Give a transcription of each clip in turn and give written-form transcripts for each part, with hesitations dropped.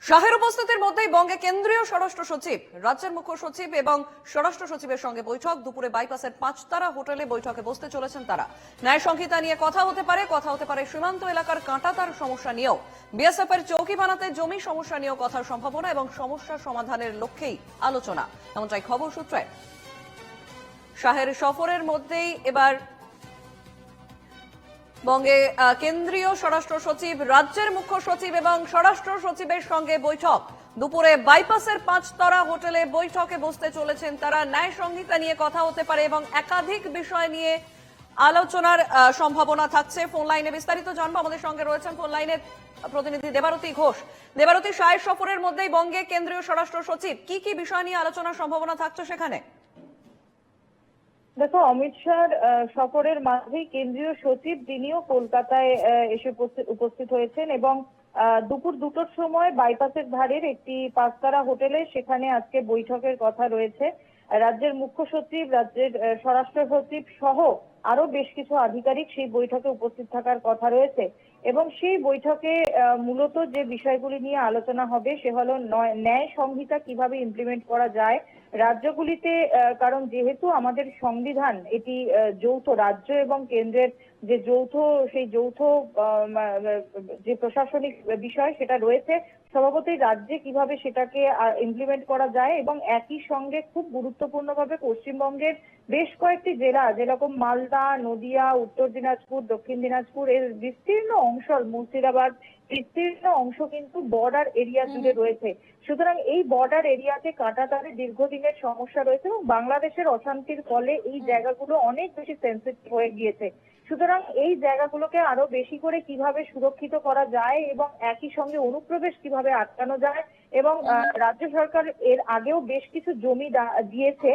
শাহের উপস্থিতির মধ্যেই বঙ্গে কেন্দ্রীয় স্বরাষ্ট্র সচিব, রাজ্যের মুখ্য সচিব এবং স্বরাষ্ট্র সচিবের সঙ্গে বৈঠক। দুপুরে বাইপাসের 5 তারা হোটেলে বৈঠকে বসতে চলেছেন তারা। ন্যায় সংহিতা নিয়ে কথা হতে পারে সীমান্ত এলাকার কাঁটাতার সমস্যা নিয়েও। বিএসএফ এর চৌকি বানাতে জমি সমস্যা নিয়েও কথার সম্ভাবনা এবং সমস্যা সমাধানের লক্ষ্যেই আলোচনা, এমনটাই খবর সূত্রে। শাহের সফরের মধ্যেই এবার বঙ্গে কেন্দ্রীয় স্বরাষ্ট্র সচিব, রাজ্যের মুখ্য সচিব এবং স্বরাষ্ট্র সচিবের সঙ্গে বৈঠক। দুপুরে বাইপাসের 5 তারা হোটেলে বৈঠকে বসতে চলেছেন তারা। ন্যায় সংহিতা নিয়ে কথা হতে পারে এবং একাধিক বিষয় নিয়ে আলোচনার সম্ভাবনা থাকছে। ফোন লাইনে বিস্তারিত জানবো, আমাদের সঙ্গে রয়েছেন ফোন লাইনে প্রতিনিধি দেবারতী ঘোষ। দেবারতী, শাহের সফরের মধ্যেই বঙ্গে কেন্দ্রীয় স্বরাষ্ট্র সচিব, কি কি বিষয় নিয়ে আলোচনার সম্ভাবনা থাকছে সেখানে? দেখো, অমিত শাহর সফরের মাঝেই কেন্দ্রীয় সচিব তিনিও কলকাতায় এসে উপস্থিত হয়েছেন এবং দুপুর 2টোর সময় বাইপাসের ধারের একটি 5 তারা হোটেলে সেখানে আজকে বৈঠকের কথা রয়েছে। রাজ্যের মুখ্য সচিব, রাজ্যের স্বরাষ্ট্র সচিব সহ আরো বেশ কিছু আধিকারিক সেই বৈঠকে উপস্থিত থাকার কথা রয়েছে এবং সেই বৈঠকে মূলত যে বিষয়গুলি নিয়ে আলোচনা হবে সে হলো ন্যায় সংহিতা কিভাবে ইমপ্লিমেন্ট করা যায় রাজ্যগুলিতে। কারণ যেহেতু আমাদের সংবিধান এটি যৌথ, রাজ্য এবং কেন্দ্রের যে সেই যৌথ যে প্রশাসনিক বিষয় সেটা রয়েছে, স্বভাবতই রাজ্যে কিভাবে সেটাকে ইমপ্লিমেন্ট করা যায় এবং একই সঙ্গে খুব গুরুত্বপূর্ণভাবে পশ্চিমবঙ্গের বেশ কয়েকটি জেলা যেরকম মালদা, নদিয়া, উত্তর দিনাজপুর, দক্ষিণ দিনাজপুর এর বিস্তীর্ণ অংশ, মুর্শিদাবাদ বিস্তীর্ণ অংশ কিন্তু বর্ডার এরিয়া জুড়ে রয়েছে। সুতরাং এই বর্ডার এরিয়াতে কাঁটাতারে দীর্ঘদিনের সমস্যা রয়েছে এবং বাংলাদেশের অশান্তির ফলে এই জায়গাগুলো অনেক বেশি সেন্সিটিভ হয়ে গিয়েছে। সুতরাং এই জায়গাগুলোকে আরো বেশি করে কিভাবে সুরক্ষিত করা যায় এবং একই সঙ্গে অনুপ্রবেশ কিভাবে আটকানো যায় এবং রাজ্য সরকার এর আগেও বেশ কিছু জমি দিয়েছে,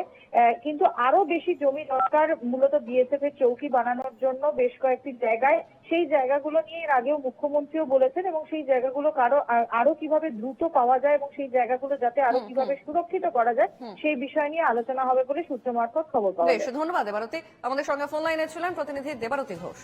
কিন্তু আরো বেশি জমি দরকার মূলত বিএসএফ এর চৌকি বানানোর জন্য বেশ কয়েকটি জায়গায়। সেই জায়গাগুলো নিয়ে এর আগেও মুখ্যমন্ত্রীও বলেছেন এবং সেই জায়গাগুলো আরো কিভাবে দ্রুত পাওয়া যায় এবং সেই জায়গাগুলো যাতে আরো কিভাবে সুরক্ষিত করা যায় সেই বিষয় নিয়ে আলোচনা হবে বলে সূত্র মারফত খবর পাওয়া যায়। ধন্যবাদ দেবারতী। আমাদের সঙ্গে ফোন লাইনে ছিলেন প্রতিনিধি দেবারতী ঘোষ।